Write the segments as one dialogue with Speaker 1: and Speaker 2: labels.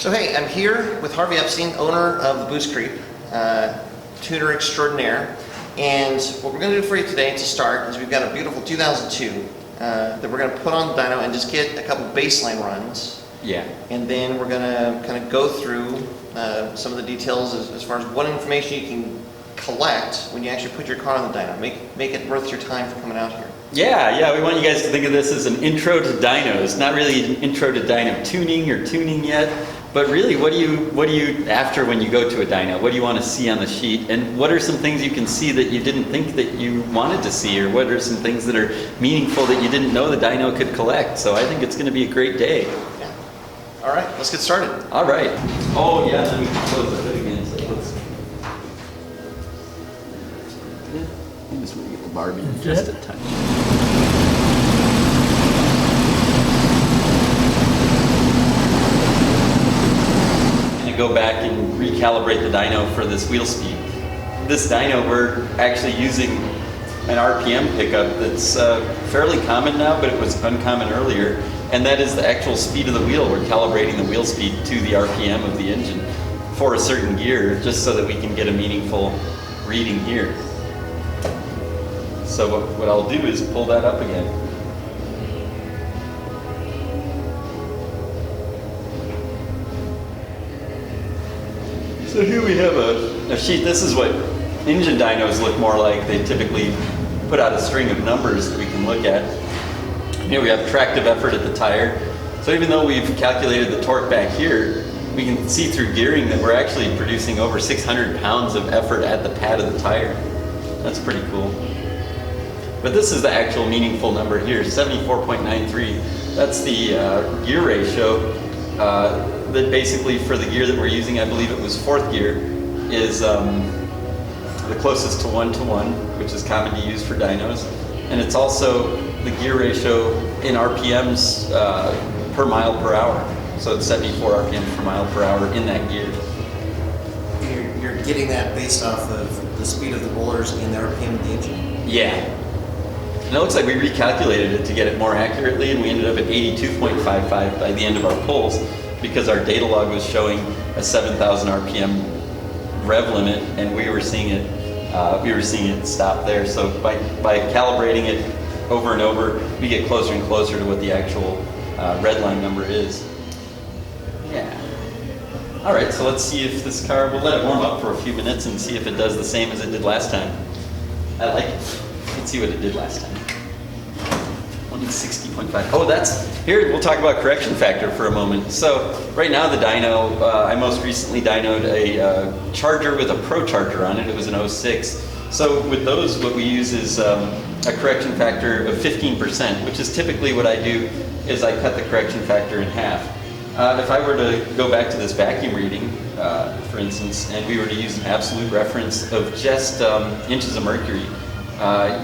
Speaker 1: So hey, I'm here with Harvey Epstein, owner of the Boostcreep, tuner extraordinaire. And what we're going to do for you today to start is we've got a beautiful 2002 that we're going to put on the dyno and just get a couple baseline runs.
Speaker 2: Yeah.
Speaker 1: And then we're going to kind of go through some of the details as far as what information you can collect when you actually put your car on the dyno. Make it worth your time for coming out here.
Speaker 2: Yeah, we want you guys to think of this as an intro to dynos. Not really an intro to dyno tuning or tuning yet, but really what do you after when you go to a dyno? What do you want to see on the sheet? And what are some things you can see that you didn't think that you wanted to see? Or what are some things that are meaningful that you didn't know the dyno could collect? So I think it's going to be a great day.
Speaker 1: Yeah. All right, let's get started.
Speaker 2: All right. Oh yeah, let me close the hood again. So let's just move the Barbie just a touch. Go back and recalibrate the dyno for this wheel speed. This dyno, we're actually using an RPM pickup that's fairly common now, but it was uncommon earlier, and that is the actual speed of the wheel. We're calibrating the wheel speed to the RPM of the engine for a certain gear, just so that we can get a meaningful reading here. So what I'll do is pull that up again. So here we have a sheet. This is what engine dynos look more like. They typically put out a string of numbers that we can look at. Here we have tractive effort at the tire. So even though we've calculated the torque back here, we can see through gearing that we're actually producing over 600 pounds of effort at the pad of the tire. That's pretty cool. But this is the actual meaningful number here, 74.93. That's the gear ratio. That basically for the gear that we're using, I believe it was fourth gear, is the closest to 1-to-1, which is common to use for dynos. And it's also the gear ratio in RPMs per mile per hour. So it's 74 RPM per mile per hour in that gear.
Speaker 3: You're getting that based off of the speed of the rollers and the RPM of the engine?
Speaker 2: Yeah. And it looks like we recalculated it to get it more accurately, and we ended up at 82.55 by the end of our pulls, because our data log was showing a 7,000 RPM rev limit, and we were seeing it stop there. So by calibrating it over and over, we get closer and closer to what the actual red line number is. Yeah. All right, so let's see if this car, we'll let it warm up for a few minutes and see if it does the same as it did last time. I like it. Let's see what it did last time. 160.5. Oh, here we'll talk about correction factor for a moment. So right now the dyno, I most recently dynoed a charger with a Pro Charger on it. It was an 06. So with those, what we use is a correction factor of 15%, which is typically what I do is I cut the correction factor in half. If I were to go back to this vacuum reading, for instance, and we were to use an absolute reference of just inches of mercury,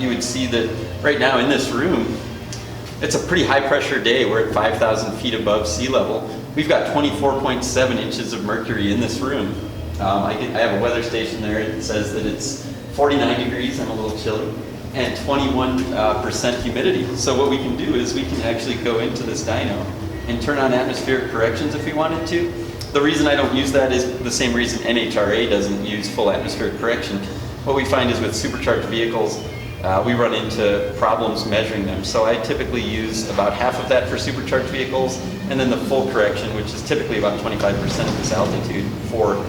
Speaker 2: you would see that right now in this room, it's a pretty high pressure day. We're at 5,000 feet above sea level. We've got 24.7 inches of mercury in this room. I have a weather station there. It says that it's 49 degrees, I'm a little chilly, and 21% humidity. So what we can do is we can actually go into this dyno and turn on atmospheric corrections if we wanted to. The reason I don't use that is the same reason NHRA doesn't use full atmospheric correction. What we find is with supercharged vehicles, we run into problems measuring them. So I typically use about half of that for supercharged vehicles, and then the full correction, which is typically about 25% of this altitude for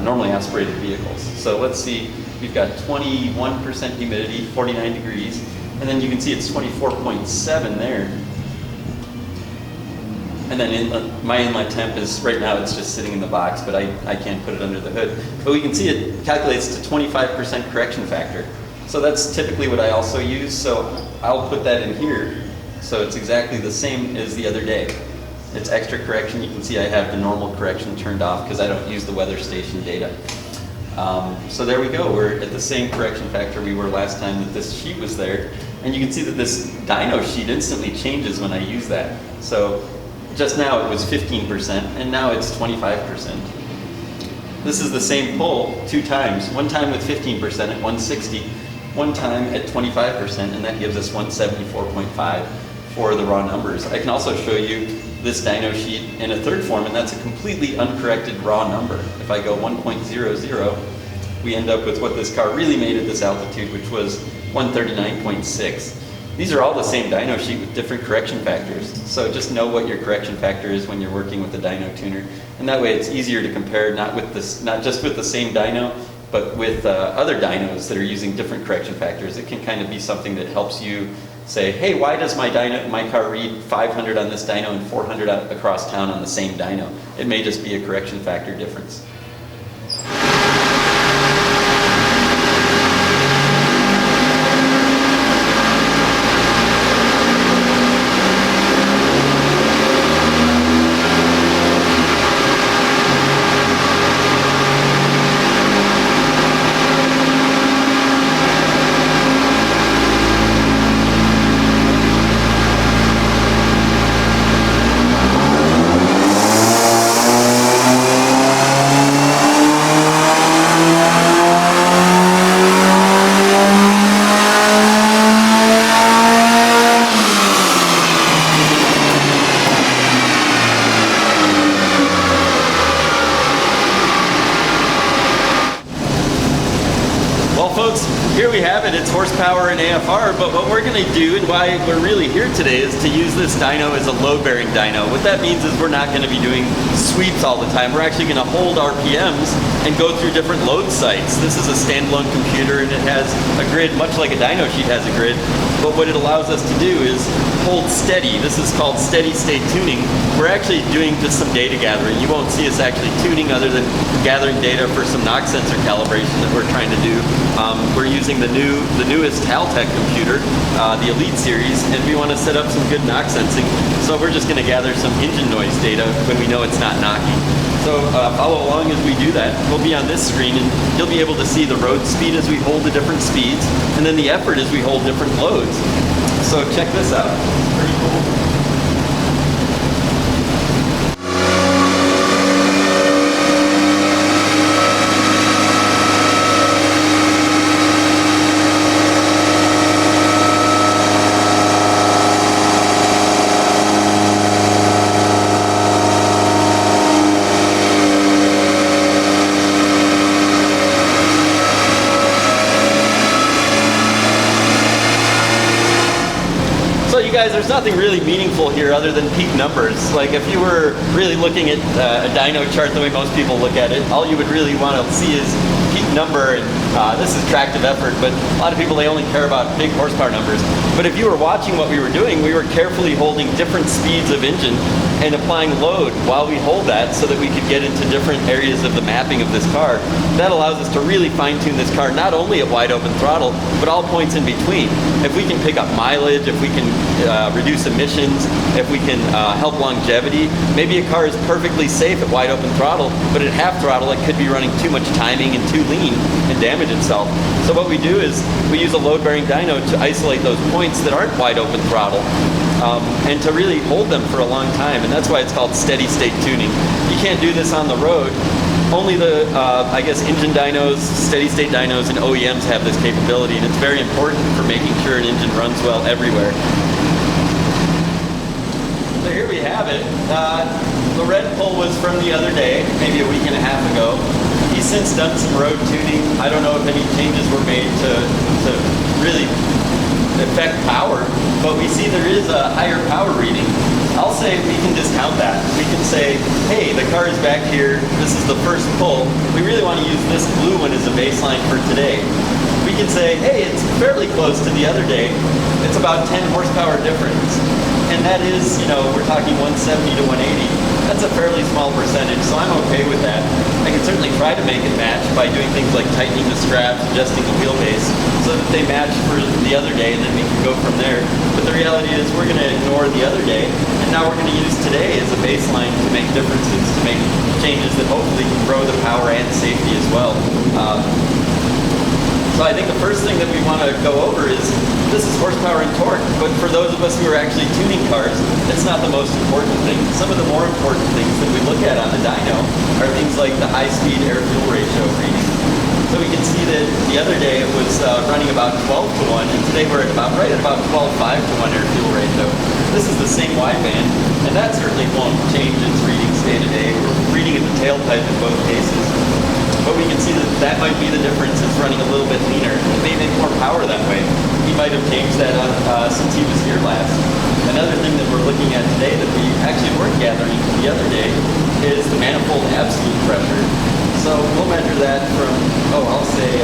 Speaker 2: normally aspirated vehicles. So let's see, we've got 21% humidity, 49 degrees, and then you can see it's 24.7 there. And then my inlet temp is, right now it's just sitting in the box, but I can't put it under the hood. But we can see it calculates to 25% correction factor. So that's typically what I also use, so I'll put that in here. So it's exactly the same as the other day. It's extra correction. You can see I have the normal correction turned off because I don't use the weather station data. So there we go. We're at the same correction factor we were last time that this sheet was there. And you can see that this dyno sheet instantly changes when I use that. So just now it was 15%, and now it's 25%. This is the same pull 2 times. One time with 15% at 160, one time at 25%, and that gives us 174.5 for the raw numbers. I can also show you this dyno sheet in a third form, and that's a completely uncorrected raw number. If I go 1.00, we end up with what this car really made at this altitude, which was 139.6. These are all the same dyno sheet with different correction factors. So just know what your correction factor is when you're working with a dyno tuner. And that way it's easier to compare not just with the same dyno, but with other dynos that are using different correction factors. It can kind of be something that helps you say, hey, why does my car read 500 on this dyno and 400 across town on the same dyno? It may just be a correction factor difference. Here we have it, it's horsepower and AFR, but what we're going to do and why we're really here today is to use this dyno as a load-bearing dyno. What that means is we're not going to be doing sweeps all the time. We're actually going to hold RPMs and go through different load sites. This is a standalone computer and it has a grid much like a dyno sheet has a grid, but what it allows us to do is hold steady. This is called steady state tuning. We're actually doing just some data gathering. You won't see us actually tuning other than gathering data for some knock sensor calibration that we're trying to do. We're using the newest Haltech computer, the Elite series, and we want to set up some good knock sensing. So we're just going to gather some engine noise data when we know it's not knocking. So follow along as we do that. We'll be on this screen and you'll be able to see the road speed as we hold the different speeds, and then the effort as we hold different loads. So check this out. Pretty cool. Guys, there's nothing really meaningful here other than peak numbers. Like if you were really looking at a dyno chart the way most people look at it, all you would really want to see is peak number, and this is tractive effort, but a lot of people, they only care about big horsepower numbers. But if you were watching what we were doing, we were carefully holding different speeds of engine and applying load while we hold that so that we could get into different areas of the mapping of this car. That allows us to really fine-tune this car, not only at wide open throttle, but all points in between. If we can pick up mileage, if we can reduce emissions, if we can help longevity. Maybe a car is perfectly safe at wide open throttle, but at half throttle it could be running too much timing and too lean and damage itself. So what we do is we use a load-bearing dyno to isolate those points that aren't wide open throttle and to really hold them for a long time, and that's why it's called steady state tuning. You can't do this on the road. Only the, I guess, engine dynos, steady state dynos, and OEMs have this capability, and it's very important for making sure an engine runs well everywhere. So here we have it. The red pull was from the other day, maybe a week and a half ago. He's since done some road tuning. I don't know if any changes were made to really affect power, but we see there is a higher power reading. I'll say we can discount that. We can say, hey, the car is back here. This is the first pull. We really want to use this blue one as a baseline for today. We can say, hey, it's fairly close to the other day. It's about 10 horsepower difference. And that is, you know, we're talking 170 to 180. That's a fairly small percentage, so I'm okay with that. I can certainly try to make it match by doing things like tightening the straps, adjusting the wheelbase, so that they match for the other day, and then we can go from there. But the reality is we're going to ignore the other day, and now we're going to use today as a baseline to make differences, to make changes that hopefully can grow the power and safety as well. So I think the first thing that we want to go over is this is horsepower and torque, but for those of us who are actually tuning cars, it's not the most important thing. Some of the more important things that we look at on the dyno are things like the high-speed air-fuel ratio reading. So we can see that the the other day it was running about 12 to 1, and today we're at right at about 12.5 to 1 air fuel ratio. This is the same wideband, and that certainly won't change its readings day to day. We're reading at the tailpipe in both cases. But we can see that that might be the difference. It's running a little bit leaner. It may make more power that way. He might have changed that since he was here last. Another thing that we're looking at today that we actually weren't gathering the other day is the manifold absolute pressure. So we'll measure that from, I'll say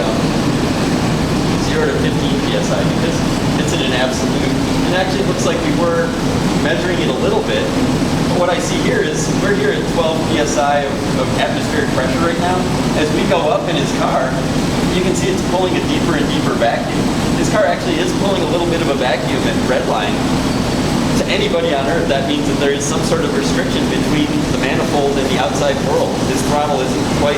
Speaker 2: 0 to 15 psi because it's in an absolute. And actually it looks like we were measuring it a little bit. But what I see here is we're here at 12 psi of atmospheric pressure right now. As we go up in his car, you can see it's pulling a deeper and deeper vacuum. His car actually is pulling a little bit of a vacuum at redline. To anybody on Earth, that means that there is some sort of restriction between the manifold and the outside world. His throttle isn't quite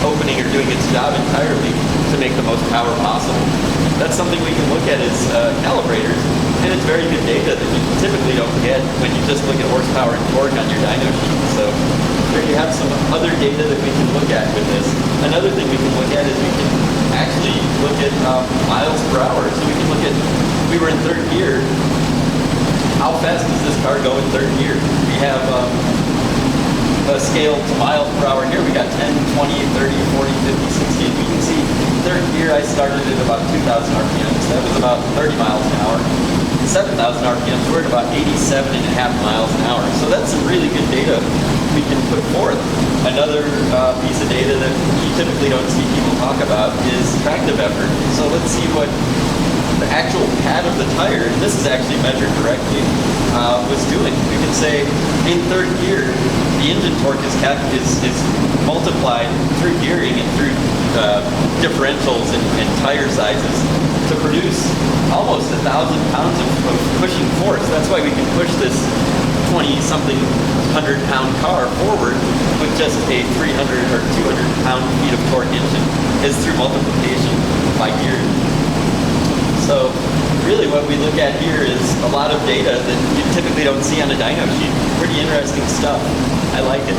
Speaker 2: opening or doing its job entirely to make the most power possible. That's something we can look at as calibrators, and it's very good data that you typically don't get when you just look at horsepower and torque on your dyno sheet. So here you have some other data that we can look at with this. Another thing we can look at is we can actually look at miles per hour. So we can look at, we were in third gear, how fast does this car go in third gear? We have a scale to miles per hour here. We got 10, 20, 30, 40, 50, 60. And you can see third gear I started at about 2,000 RPMs. That was about 30 miles an hour. 7,000 RPMs, we're at about 87.5 miles an hour. So that's some really good data we can put forth. Another piece of data that you typically don't see people talk about is tractive effort. So let's see what the actual pad of the tire, and this is actually measured directly, was doing. We can say in third gear, the engine torque is multiplied through gearing and through differentials and tire sizes to produce almost 1,000 pounds of pushing force. That's why we can push this 20-something 100-pound car forward with just a 300 or 200 pound-feet of torque engine, is through multiplication by gear. So really what we look at here is a lot of data that you typically don't see on a dyno sheet. Pretty interesting stuff. I like it.